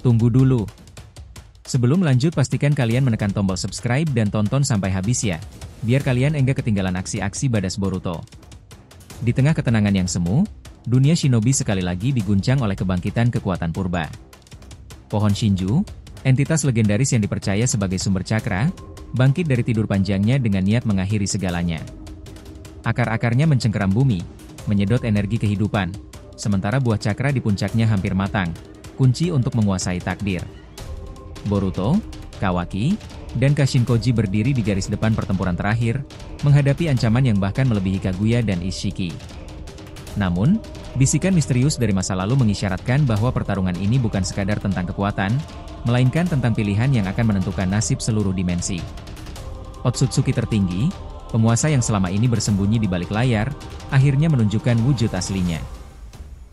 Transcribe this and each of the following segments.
Tunggu dulu. Sebelum lanjut pastikan kalian menekan tombol subscribe dan tonton sampai habis ya, biar kalian enggak ketinggalan aksi-aksi badas Boruto. Di tengah ketenangan yang semu, dunia shinobi sekali lagi diguncang oleh kebangkitan kekuatan purba. Pohon Shinju, entitas legendaris yang dipercaya sebagai sumber cakra, bangkit dari tidur panjangnya dengan niat mengakhiri segalanya. Akar-akarnya mencengkeram bumi, menyedot energi kehidupan, sementara buah cakra di puncaknya hampir matang, kunci untuk menguasai takdir. Boruto, Kawaki, dan Kashinkoji berdiri di garis depan pertempuran terakhir, menghadapi ancaman yang bahkan melebihi Kaguya dan Ishiki. Namun, bisikan misterius dari masa lalu mengisyaratkan bahwa pertarungan ini bukan sekadar tentang kekuatan, melainkan tentang pilihan yang akan menentukan nasib seluruh dimensi. Otsutsuki tertinggi, penguasa yang selama ini bersembunyi di balik layar, akhirnya menunjukkan wujud aslinya.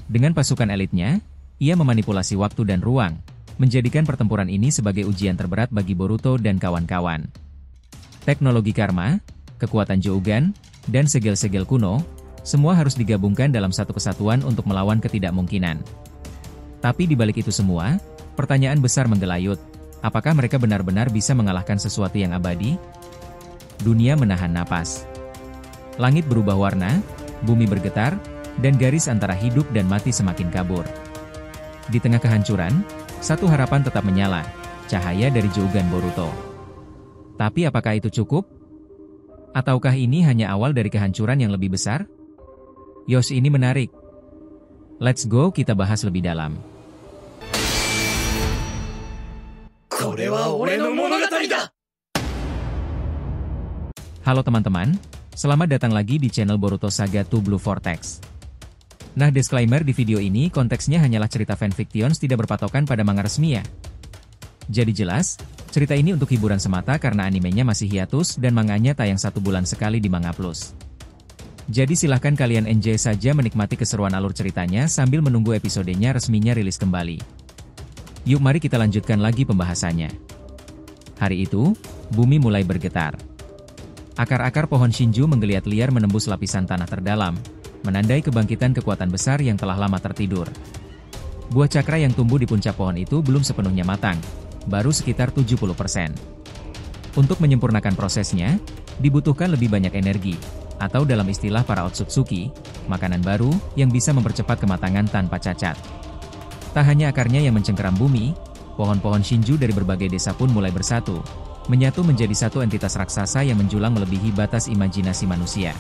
Dengan pasukan elitnya, ia memanipulasi waktu dan ruang, menjadikan pertempuran ini sebagai ujian terberat bagi Boruto dan kawan-kawan. Teknologi karma, kekuatan Jougan, dan segel-segel kuno, semua harus digabungkan dalam satu kesatuan untuk melawan ketidakmungkinan. Tapi di balik itu semua, pertanyaan besar menggelayut, apakah mereka benar-benar bisa mengalahkan sesuatu yang abadi? Dunia menahan napas. Langit berubah warna, bumi bergetar, dan garis antara hidup dan mati semakin kabur. Di tengah kehancuran, satu harapan tetap menyala, cahaya dari Jougan Boruto. Tapi apakah itu cukup? Ataukah ini hanya awal dari kehancuran yang lebih besar? Yos, ini menarik. Let's go, kita bahas lebih dalam. Halo teman-teman, selamat datang lagi di channel Boruto Saga to Blue Vortex. Nah, disclaimer di video ini konteksnya hanyalah cerita fanfictions, tidak berpatokan pada manga resmi ya. Jadi jelas, cerita ini untuk hiburan semata karena animenya masih hiatus dan manganya tayang 1 bulan sekali di Manga Plus. Jadi silahkan kalian enjoy saja menikmati keseruan alur ceritanya sambil menunggu episodenya resminya rilis kembali. Yuk mari kita lanjutkan lagi pembahasannya. Hari itu, bumi mulai bergetar. Akar-akar pohon Shinju menggeliat liar menembus lapisan tanah terdalam, menandai kebangkitan kekuatan besar yang telah lama tertidur. Buah cakra yang tumbuh di puncak pohon itu belum sepenuhnya matang, baru sekitar 70%. Untuk menyempurnakan prosesnya, dibutuhkan lebih banyak energi, atau dalam istilah para Otsutsuki, makanan baru yang bisa mempercepat kematangan tanpa cacat. Tak hanya akarnya yang mencengkeram bumi, pohon-pohon Shinju dari berbagai desa pun mulai bersatu, menyatu menjadi satu entitas raksasa yang menjulang melebihi batas imajinasi manusia.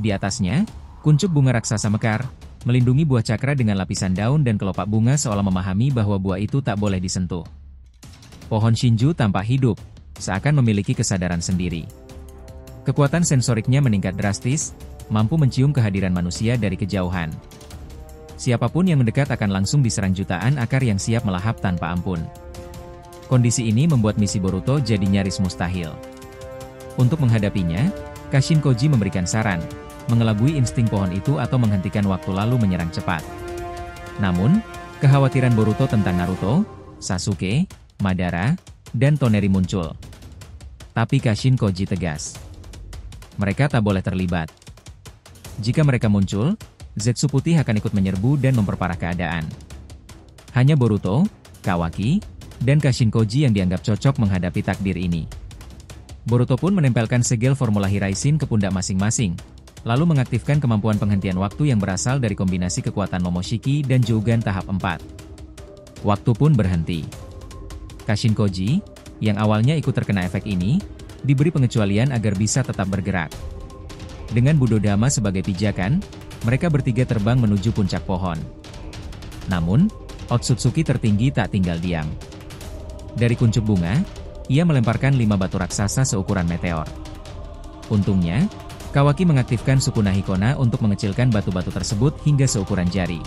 Di atasnya, kuncup bunga raksasa mekar, melindungi buah cakra dengan lapisan daun dan kelopak bunga seolah memahami bahwa buah itu tak boleh disentuh. Pohon Shinju tampak hidup, seakan memiliki kesadaran sendiri. Kekuatan sensoriknya meningkat drastis, mampu mencium kehadiran manusia dari kejauhan. Siapapun yang mendekat akan langsung diserang jutaan akar yang siap melahap tanpa ampun. Kondisi ini membuat misi Boruto jadi nyaris mustahil. Untuk menghadapinya, Kashinkoji memberikan saran, mengelabui insting pohon itu atau menghentikan waktu lalu menyerang cepat. Namun, kekhawatiran Boruto tentang Naruto, Sasuke, Madara, dan Toneri muncul. Tapi Kashinkoji tegas. Mereka tak boleh terlibat. Jika mereka muncul, Zetsu putih akan ikut menyerbu dan memperparah keadaan. Hanya Boruto, Kawaki, dan Kashinkoji yang dianggap cocok menghadapi takdir ini. Boruto pun menempelkan segel formula Hiraisin ke pundak masing-masing, lalu mengaktifkan kemampuan penghentian waktu yang berasal dari kombinasi kekuatan Momoshiki dan Jougan tahap 4. Waktu pun berhenti. Kashinkoji, yang awalnya ikut terkena efek ini, diberi pengecualian agar bisa tetap bergerak. Dengan Buddhodama sebagai pijakan, mereka bertiga terbang menuju puncak pohon. Namun, Otsutsuki tertinggi tak tinggal diam. Dari kuncup bunga, ia melemparkan 5 batu raksasa seukuran meteor. Untungnya, Kawaki mengaktifkan Sukuna Hikona untuk mengecilkan batu-batu tersebut hingga seukuran jari.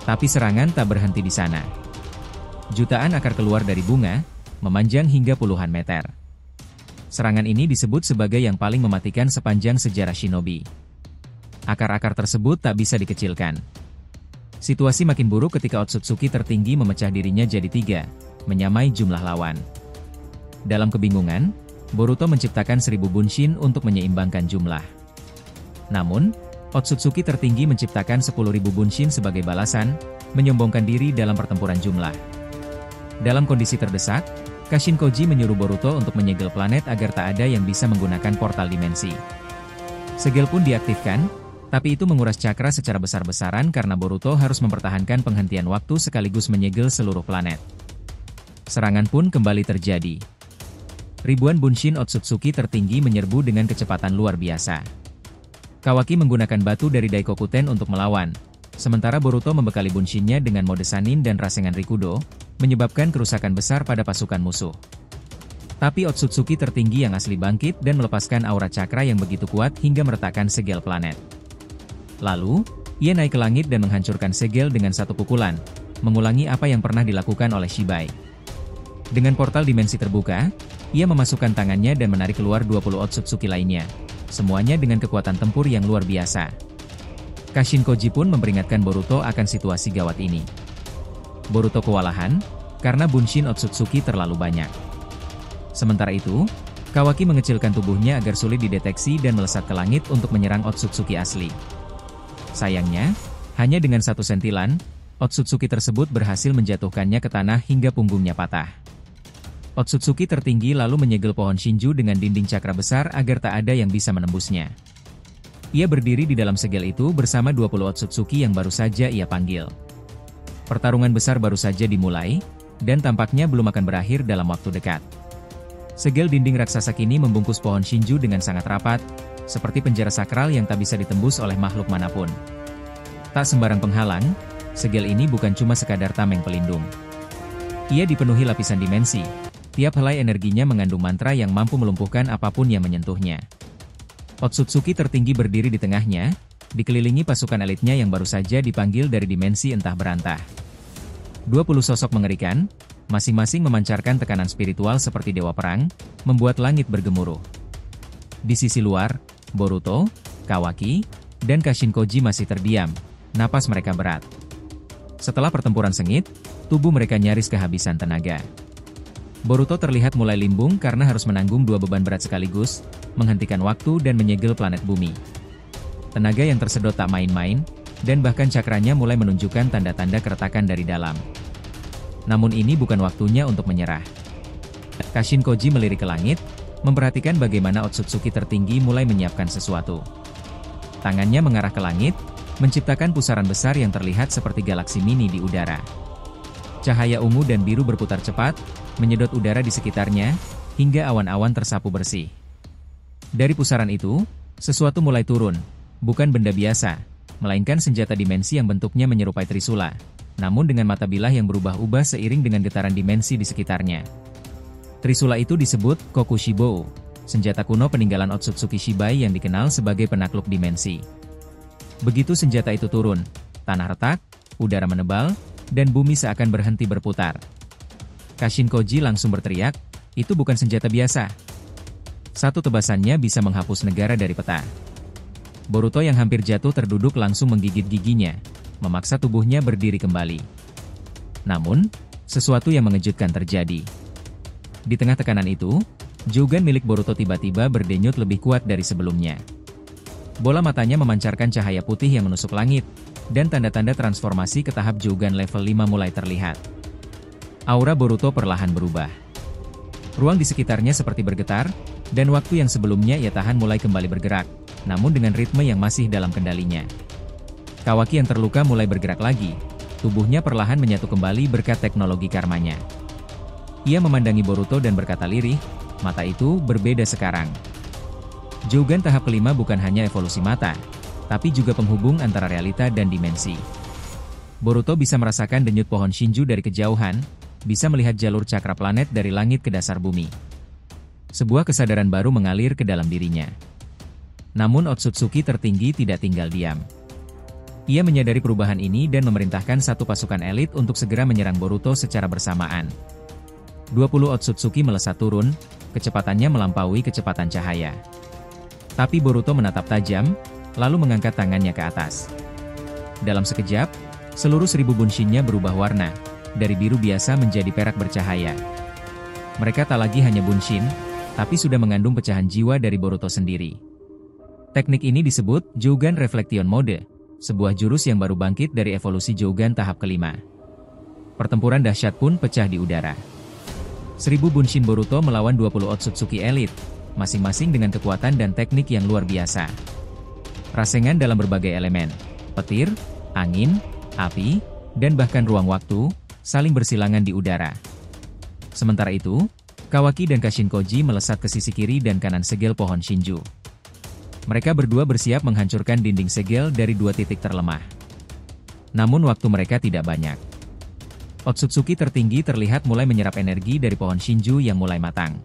Tapi serangan tak berhenti di sana. Jutaan akar keluar dari bunga, memanjang hingga puluhan meter. Serangan ini disebut sebagai yang paling mematikan sepanjang sejarah shinobi. Akar-akar tersebut tak bisa dikecilkan. Situasi makin buruk ketika Otsutsuki tertinggi memecah dirinya jadi 3, menyamai jumlah lawan. Dalam kebingungan, Boruto menciptakan 1000 bunshin untuk menyeimbangkan jumlah. Namun, Otsutsuki tertinggi menciptakan 10.000 bunshin sebagai balasan, menyombongkan diri dalam pertempuran jumlah. Dalam kondisi terdesak, Kashin Koji menyuruh Boruto untuk menyegel planet agar tak ada yang bisa menggunakan portal dimensi. Segel pun diaktifkan, tapi itu menguras cakra secara besar-besaran karena Boruto harus mempertahankan penghentian waktu sekaligus menyegel seluruh planet. Serangan pun kembali terjadi. Ribuan Bunshin Otsutsuki tertinggi menyerbu dengan kecepatan luar biasa. Kawaki menggunakan batu dari Daikokuten untuk melawan, sementara Boruto membekali Bunshinnya dengan mode Sanin dan Rasengan Rikudo, menyebabkan kerusakan besar pada pasukan musuh. Tapi Otsutsuki tertinggi yang asli bangkit dan melepaskan aura cakra yang begitu kuat hingga meretakkan segel planet. Lalu, ia naik ke langit dan menghancurkan segel dengan satu pukulan, mengulangi apa yang pernah dilakukan oleh Shibai. Dengan portal dimensi terbuka, ia memasukkan tangannya dan menarik keluar 20 Otsutsuki lainnya, semuanya dengan kekuatan tempur yang luar biasa. Kashin Koji pun memperingatkan Boruto akan situasi gawat ini. Boruto kewalahan, karena Bunshin Otsutsuki terlalu banyak. Sementara itu, Kawaki mengecilkan tubuhnya agar sulit dideteksi dan melesat ke langit untuk menyerang Otsutsuki asli. Sayangnya, hanya dengan satu sentilan, Otsutsuki tersebut berhasil menjatuhkannya ke tanah hingga punggungnya patah. Otsutsuki tertinggi lalu menyegel pohon Shinju dengan dinding cakra besar agar tak ada yang bisa menembusnya. Ia berdiri di dalam segel itu bersama 20 Otsutsuki yang baru saja ia panggil. Pertarungan besar baru saja dimulai, dan tampaknya belum akan berakhir dalam waktu dekat. Segel dinding raksasa kini membungkus pohon Shinju dengan sangat rapat, seperti penjara sakral yang tak bisa ditembus oleh makhluk manapun. Tak sembarang penghalang, segel ini bukan cuma sekadar tameng pelindung. Ia dipenuhi lapisan dimensi, tiap helai energinya mengandung mantra yang mampu melumpuhkan apapun yang menyentuhnya. Otsutsuki tertinggi berdiri di tengahnya, dikelilingi pasukan elitnya yang baru saja dipanggil dari dimensi entah berantah. 20 sosok mengerikan, masing-masing memancarkan tekanan spiritual seperti dewa perang, membuat langit bergemuruh. Di sisi luar, Boruto, Kawaki, dan Kashin Koji masih terdiam, napas mereka berat. Setelah pertempuran sengit, tubuh mereka nyaris kehabisan tenaga. Boruto terlihat mulai limbung karena harus menanggung dua beban berat sekaligus, menghentikan waktu dan menyegel planet bumi. Tenaga yang tersedot tak main-main, dan bahkan cakranya mulai menunjukkan tanda-tanda keretakan dari dalam. Namun ini bukan waktunya untuk menyerah. Kashin Koji melirik ke langit, memperhatikan bagaimana Otsutsuki tertinggi mulai menyiapkan sesuatu. Tangannya mengarah ke langit, menciptakan pusaran besar yang terlihat seperti galaksi mini di udara. Cahaya ungu dan biru berputar cepat, menyedot udara di sekitarnya, hingga awan-awan tersapu bersih. Dari pusaran itu, sesuatu mulai turun. Bukan benda biasa, melainkan senjata dimensi yang bentuknya menyerupai trisula, namun dengan mata bilah yang berubah-ubah seiring dengan getaran dimensi di sekitarnya. Trisula itu disebut Kokushibou, senjata kuno peninggalan Otsutsuki Shibai yang dikenal sebagai penakluk dimensi. Begitu senjata itu turun, tanah retak, udara menebal, dan bumi seakan berhenti berputar. Kashin Koji langsung berteriak, itu bukan senjata biasa. Satu tebasannya bisa menghapus negara dari peta. Boruto yang hampir jatuh terduduk langsung menggigit giginya, memaksa tubuhnya berdiri kembali. Namun, sesuatu yang mengejutkan terjadi. Di tengah tekanan itu, Jougan milik Boruto tiba-tiba berdenyut lebih kuat dari sebelumnya. Bola matanya memancarkan cahaya putih yang menusuk langit, dan tanda-tanda transformasi ke tahap Jougan level 5 mulai terlihat. Aura Boruto perlahan berubah. Ruang di sekitarnya seperti bergetar, dan waktu yang sebelumnya ia tahan mulai kembali bergerak, namun dengan ritme yang masih dalam kendalinya. Kawaki yang terluka mulai bergerak lagi, tubuhnya perlahan menyatu kembali berkat teknologi karmanya. Ia memandangi Boruto dan berkata lirih, mata itu berbeda sekarang. Jougan tahap kelima bukan hanya evolusi mata, tapi juga penghubung antara realita dan dimensi. Boruto bisa merasakan denyut pohon Shinju dari kejauhan, bisa melihat jalur cakra planet dari langit ke dasar bumi. Sebuah kesadaran baru mengalir ke dalam dirinya. Namun Otsutsuki tertinggi tidak tinggal diam. Ia menyadari perubahan ini dan memerintahkan satu pasukan elit untuk segera menyerang Boruto secara bersamaan. 20 Otsutsuki melesat turun, kecepatannya melampaui kecepatan cahaya. Tapi Boruto menatap tajam, lalu mengangkat tangannya ke atas. Dalam sekejap, seluruh 1000 bunshinnya berubah warna, dari biru biasa menjadi perak bercahaya. Mereka tak lagi hanya bunshin, tapi sudah mengandung pecahan jiwa dari Boruto sendiri. Teknik ini disebut Jougan Reflection Mode, sebuah jurus yang baru bangkit dari evolusi Jougan tahap kelima. Pertempuran dahsyat pun pecah di udara. 1000 Bunshin Boruto melawan 20 Otsutsuki elit, masing-masing dengan kekuatan dan teknik yang luar biasa. Rasengan dalam berbagai elemen, petir, angin, api, dan bahkan ruang waktu, saling bersilangan di udara. Sementara itu, Kawaki dan Kashinkoji melesat ke sisi kiri dan kanan segel pohon Shinju. Mereka berdua bersiap menghancurkan dinding segel dari dua titik terlemah. Namun waktu mereka tidak banyak. Otsutsuki tertinggi terlihat mulai menyerap energi dari pohon Shinju yang mulai matang.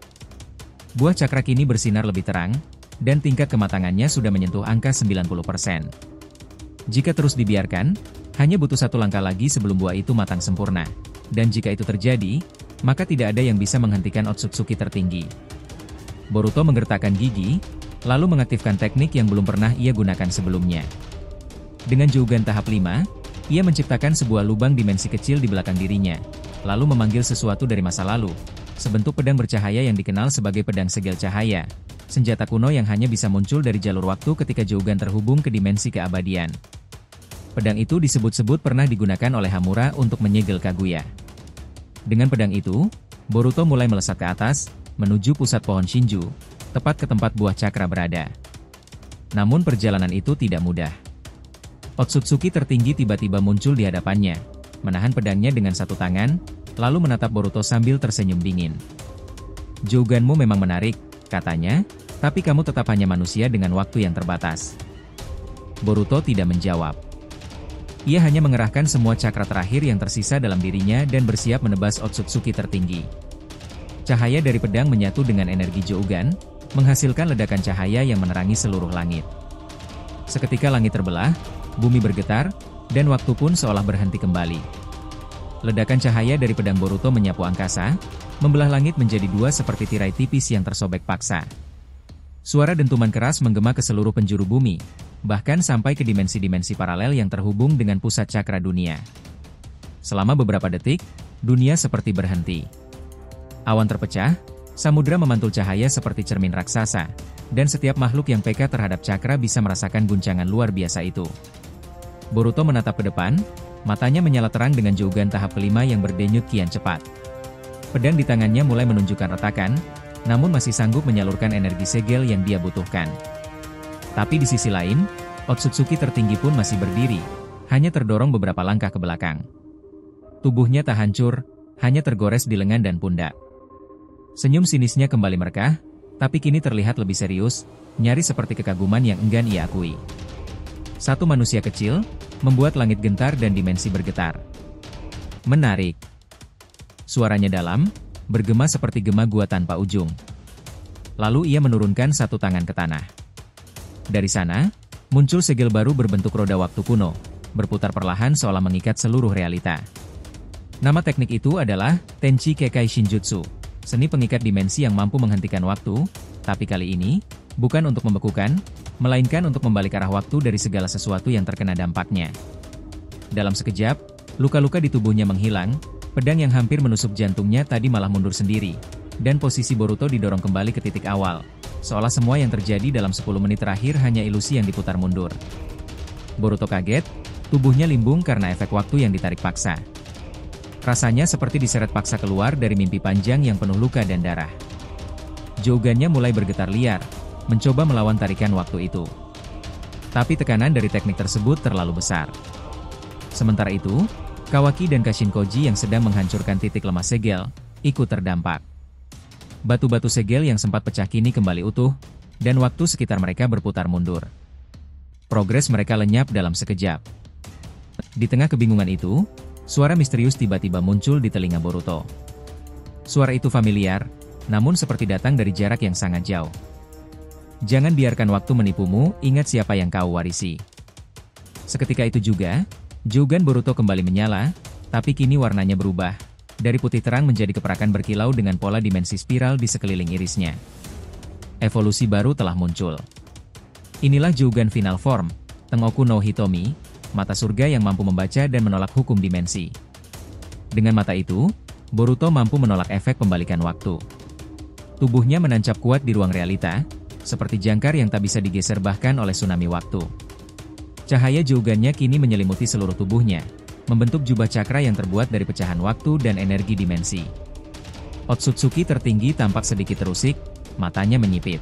Buah cakra kini bersinar lebih terang, dan tingkat kematangannya sudah menyentuh angka 90%. Jika terus dibiarkan, hanya butuh satu langkah lagi sebelum buah itu matang sempurna. Dan jika itu terjadi, maka tidak ada yang bisa menghentikan Otsutsuki tertinggi. Boruto menggertakkan gigi, lalu mengaktifkan teknik yang belum pernah ia gunakan sebelumnya. Dengan Jougan tahap 5, ia menciptakan sebuah lubang dimensi kecil di belakang dirinya, lalu memanggil sesuatu dari masa lalu, sebentuk pedang bercahaya yang dikenal sebagai pedang segel cahaya, senjata kuno yang hanya bisa muncul dari jalur waktu ketika Jougan terhubung ke dimensi keabadian. Pedang itu disebut-sebut pernah digunakan oleh Hamura untuk menyegel Kaguya. Dengan pedang itu, Boruto mulai melesat ke atas, menuju pusat pohon Shinju, tepat ke tempat buah cakra berada. Namun perjalanan itu tidak mudah. Otsutsuki tertinggi tiba-tiba muncul di hadapannya, menahan pedangnya dengan satu tangan, lalu menatap Boruto sambil tersenyum dingin. Jouganmu memang menarik, katanya, tapi kamu tetap hanya manusia dengan waktu yang terbatas. Boruto tidak menjawab. Ia hanya mengerahkan semua cakra terakhir yang tersisa dalam dirinya dan bersiap menebas Otsutsuki tertinggi. Cahaya dari pedang menyatu dengan energi Jougan, menghasilkan ledakan cahaya yang menerangi seluruh langit. Seketika langit terbelah, bumi bergetar, dan waktu pun seolah berhenti kembali. Ledakan cahaya dari pedang Boruto menyapu angkasa, membelah langit menjadi dua seperti tirai tipis yang tersobek paksa. Suara dentuman keras menggema ke seluruh penjuru bumi, bahkan sampai ke dimensi-dimensi paralel yang terhubung dengan pusat cakra dunia. Selama beberapa detik, dunia seperti berhenti. Awan terpecah, samudra memantul cahaya seperti cermin raksasa, dan setiap makhluk yang peka terhadap cakra bisa merasakan guncangan luar biasa itu. Boruto menatap ke depan, matanya menyala terang dengan Jougan tahap kelima yang berdenyut kian cepat. Pedang di tangannya mulai menunjukkan retakan, namun masih sanggup menyalurkan energi segel yang dia butuhkan. Tapi di sisi lain, Otsutsuki tertinggi pun masih berdiri, hanya terdorong beberapa langkah ke belakang. Tubuhnya tak hancur, hanya tergores di lengan dan pundak. Senyum sinisnya kembali merekah, tapi kini terlihat lebih serius, nyaris seperti kekaguman yang enggan ia akui. Satu manusia kecil, membuat langit gentar dan dimensi bergetar. Menarik. Suaranya dalam, bergema seperti gema gua tanpa ujung. Lalu ia menurunkan satu tangan ke tanah. Dari sana, muncul segel baru berbentuk roda waktu kuno, berputar perlahan seolah mengikat seluruh realita. Nama teknik itu adalah Tenchi Kekai Shinjutsu, seni pengikat dimensi yang mampu menghentikan waktu, tapi kali ini, bukan untuk membekukan, melainkan untuk membalik arah waktu dari segala sesuatu yang terkena dampaknya. Dalam sekejap, luka-luka di tubuhnya menghilang, pedang yang hampir menusuk jantungnya tadi malah mundur sendiri, dan posisi Boruto didorong kembali ke titik awal, seolah semua yang terjadi dalam 10 menit terakhir hanya ilusi yang diputar mundur. Boruto kaget, tubuhnya limbung karena efek waktu yang ditarik paksa. Rasanya seperti diseret paksa keluar dari mimpi panjang yang penuh luka dan darah. Jougannya mulai bergetar liar, mencoba melawan tarikan waktu itu. Tapi tekanan dari teknik tersebut terlalu besar. Sementara itu, Kawaki dan Kashinkoji yang sedang menghancurkan titik lemah segel, ikut terdampak. Batu-batu segel yang sempat pecah kini kembali utuh, dan waktu sekitar mereka berputar mundur. Progres mereka lenyap dalam sekejap. Di tengah kebingungan itu, suara misterius tiba-tiba muncul di telinga Boruto. Suara itu familiar, namun seperti datang dari jarak yang sangat jauh. Jangan biarkan waktu menipumu, ingat siapa yang kau warisi. Seketika itu juga, Jougan Boruto kembali menyala, tapi kini warnanya berubah, dari putih terang menjadi keperakan berkilau dengan pola dimensi spiral di sekeliling irisnya. Evolusi baru telah muncul. Inilah Jougan Final Form, Tengoku no Hitomi, mata surga yang mampu membaca dan menolak hukum dimensi. Dengan mata itu, Boruto mampu menolak efek pembalikan waktu. Tubuhnya menancap kuat di ruang realita, seperti jangkar yang tak bisa digeser bahkan oleh tsunami waktu. Cahaya Jougannya kini menyelimuti seluruh tubuhnya, membentuk jubah cakra yang terbuat dari pecahan waktu dan energi dimensi. Otsutsuki tertinggi tampak sedikit terusik, matanya menyipit.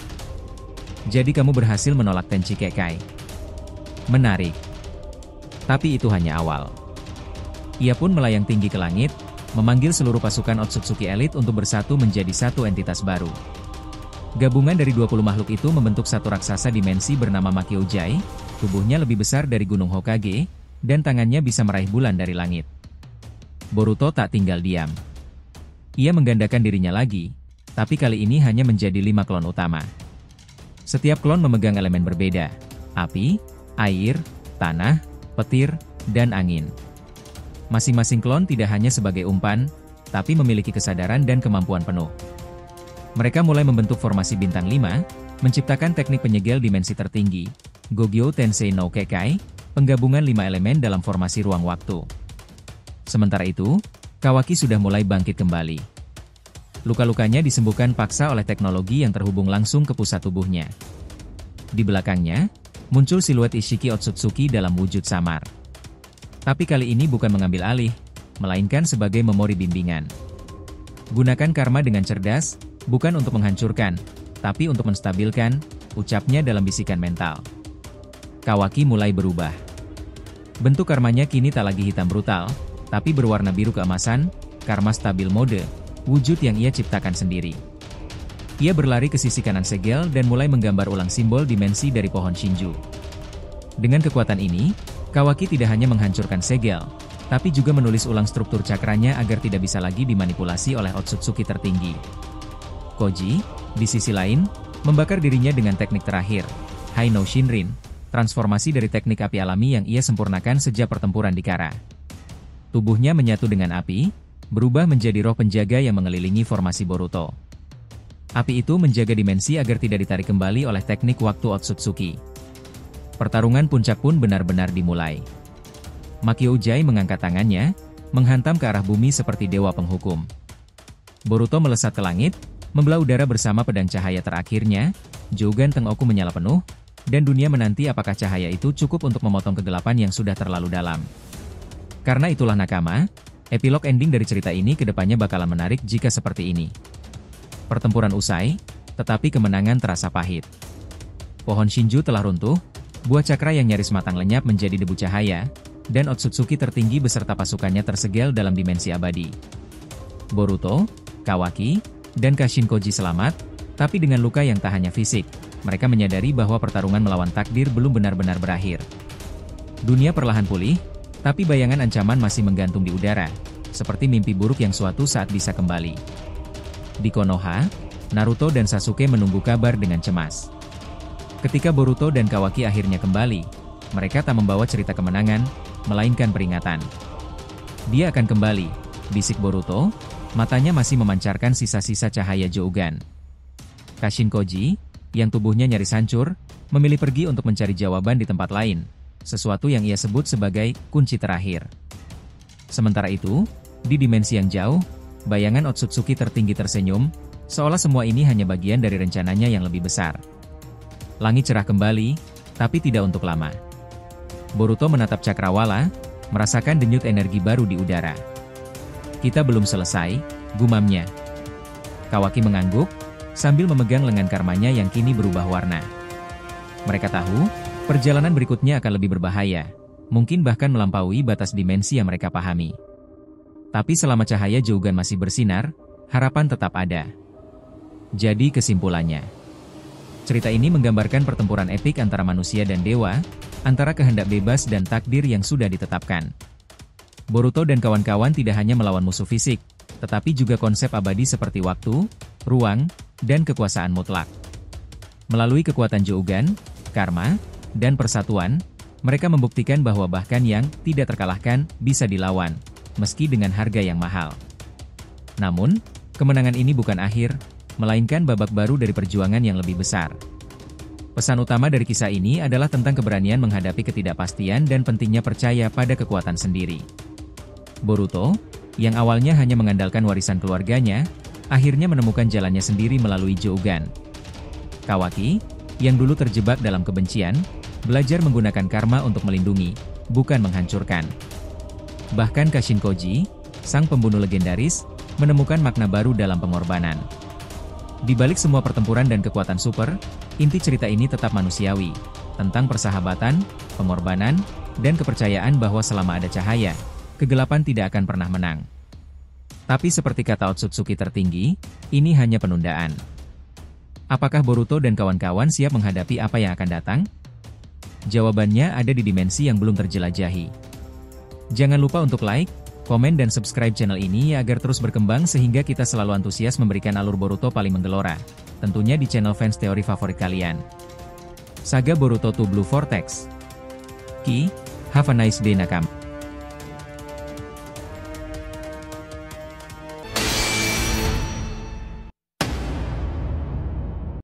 Jadi kamu berhasil menolak Tenchi Kekai. Menarik. Tapi itu hanya awal. Ia pun melayang tinggi ke langit, memanggil seluruh pasukan Otsutsuki elit untuk bersatu menjadi satu entitas baru. Gabungan dari 20 makhluk itu membentuk satu raksasa dimensi bernama Makyojai, tubuhnya lebih besar dari Gunung Hokage, dan tangannya bisa meraih bulan dari langit. Boruto tak tinggal diam. Ia menggandakan dirinya lagi, tapi kali ini hanya menjadi 5 klon utama. Setiap klon memegang elemen berbeda, api, air, tanah, petir, dan angin. Masing-masing klon tidak hanya sebagai umpan, tapi memiliki kesadaran dan kemampuan penuh. Mereka mulai membentuk formasi bintang 5, menciptakan teknik penyegel dimensi tertinggi, Gogyo Tensei no Kekai, penggabungan 5 elemen dalam formasi ruang waktu. Sementara itu, Kawaki sudah mulai bangkit kembali. Luka-lukanya disembuhkan paksa oleh teknologi yang terhubung langsung ke pusat tubuhnya. Di belakangnya, muncul siluet Ishiki Otsutsuki dalam wujud samar. Tapi kali ini bukan mengambil alih, melainkan sebagai memori bimbingan. Gunakan karma dengan cerdas, bukan untuk menghancurkan, tapi untuk menstabilkan, ucapnya dalam bisikan mental. Kawaki mulai berubah. Bentuk karmanya kini tak lagi hitam brutal, tapi berwarna biru keemasan, karma stabil mode, wujud yang ia ciptakan sendiri. Ia berlari ke sisi kanan segel dan mulai menggambar ulang simbol dimensi dari pohon Shinju. Dengan kekuatan ini, Kawaki tidak hanya menghancurkan segel, tapi juga menulis ulang struktur cakranya agar tidak bisa lagi dimanipulasi oleh Otsutsuki tertinggi. Koji, di sisi lain, membakar dirinya dengan teknik terakhir, Hai no Shinrin, transformasi dari teknik api alami yang ia sempurnakan sejak pertempuran di Kara. Tubuhnya menyatu dengan api, berubah menjadi roh penjaga yang mengelilingi formasi Boruto. Api itu menjaga dimensi agar tidak ditarik kembali oleh teknik waktu Otsutsuki. Pertarungan puncak pun benar-benar dimulai. Makyojai mengangkat tangannya, menghantam ke arah bumi seperti dewa penghukum. Boruto melesat ke langit, membelah udara bersama pedang cahaya terakhirnya, Jougan Tengoku menyala penuh, dan dunia menanti apakah cahaya itu cukup untuk memotong kegelapan yang sudah terlalu dalam. Karena itulah nakama, epilog ending dari cerita ini kedepannya bakalan menarik jika seperti ini. Pertempuran usai, tetapi kemenangan terasa pahit. Pohon Shinju telah runtuh, buah cakra yang nyaris matang lenyap menjadi debu cahaya, dan Otsutsuki tertinggi beserta pasukannya tersegel dalam dimensi abadi. Boruto, Kawaki, dan Kashin-Koji selamat, tapi dengan luka yang tak hanya fisik, mereka menyadari bahwa pertarungan melawan takdir belum benar-benar berakhir. Dunia perlahan pulih, tapi bayangan ancaman masih menggantung di udara, seperti mimpi buruk yang suatu saat bisa kembali. Di Konoha, Naruto dan Sasuke menunggu kabar dengan cemas. Ketika Boruto dan Kawaki akhirnya kembali, mereka tak membawa cerita kemenangan, melainkan peringatan. Dia akan kembali, bisik Boruto, matanya masih memancarkan sisa-sisa cahaya Jougan. Kashin-Koji, yang tubuhnya nyaris hancur, memilih pergi untuk mencari jawaban di tempat lain, sesuatu yang ia sebut sebagai kunci terakhir. Sementara itu, di dimensi yang jauh, bayangan Otsutsuki tertinggi tersenyum, seolah semua ini hanya bagian dari rencananya yang lebih besar. Langit cerah kembali, tapi tidak untuk lama. Boruto menatap cakrawala, merasakan denyut energi baru di udara. Kita belum selesai, gumamnya. Kawaki mengangguk, sambil memegang lengan karmanya yang kini berubah warna. Mereka tahu, perjalanan berikutnya akan lebih berbahaya, mungkin bahkan melampaui batas dimensi yang mereka pahami. Tapi selama cahaya Jougan masih bersinar, harapan tetap ada. Jadi kesimpulannya, cerita ini menggambarkan pertempuran epik antara manusia dan dewa, antara kehendak bebas dan takdir yang sudah ditetapkan. Boruto dan kawan-kawan tidak hanya melawan musuh fisik, tetapi juga konsep abadi seperti waktu, ruang, dan kekuasaan mutlak. Melalui kekuatan Jougan, karma, dan persatuan, mereka membuktikan bahwa bahkan yang tidak terkalahkan bisa dilawan, meski dengan harga yang mahal. Namun, kemenangan ini bukan akhir, melainkan babak baru dari perjuangan yang lebih besar. Pesan utama dari kisah ini adalah tentang keberanian menghadapi ketidakpastian dan pentingnya percaya pada kekuatan sendiri. Boruto, yang awalnya hanya mengandalkan warisan keluarganya, akhirnya menemukan jalannya sendiri melalui Jougan. Kawaki, yang dulu terjebak dalam kebencian, belajar menggunakan karma untuk melindungi, bukan menghancurkan. Bahkan Kashin-Koji, sang pembunuh legendaris, menemukan makna baru dalam pengorbanan. Di balik semua pertempuran dan kekuatan super, inti cerita ini tetap manusiawi, tentang persahabatan, pengorbanan, dan kepercayaan bahwa selama ada cahaya, kegelapan tidak akan pernah menang. Tapi seperti kata Otsutsuki tertinggi, ini hanya penundaan. Apakah Boruto dan kawan-kawan siap menghadapi apa yang akan datang? Jawabannya ada di dimensi yang belum terjelajahi. Jangan lupa untuk like, komen dan subscribe channel ini agar terus berkembang sehingga kita selalu antusias memberikan alur Boruto paling menggelora, tentunya di channel fans teori favorit kalian. Saga Boruto to Blue Vortex. Have a nice day nakam.